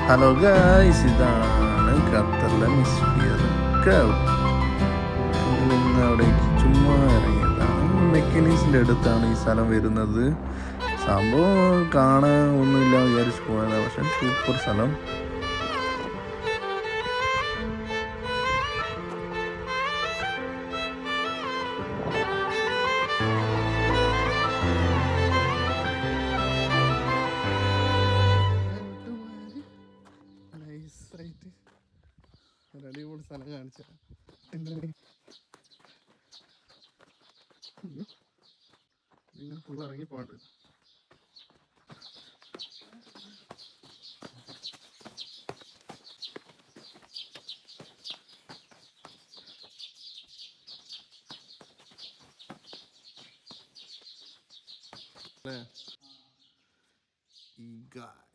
Hello guys, ഇതാണ് ഖത്തറിലെ മിസ്ഫിയർ cave. നിന്ന് അവിടേക്ക് ചുമ്മാ ഇറങ്ങിയതാണ്. മെക്കാനിക്സിൻ്റെ അടുത്താണ് ഈ സ്ഥലം വരുന്നത്. സംഭവം കാണാൻ ഒന്നുമില്ല വിചാരിച്ച് പോയതാണ്, പക്ഷെ സൂപ്പർ സ്ഥലം. അടിപൊളി സ്ഥലം കാണിച്ച നിങ്ങൾ ഫുൾ ഇറങ്ങി പോകണ്ട. ഈ ഗായ്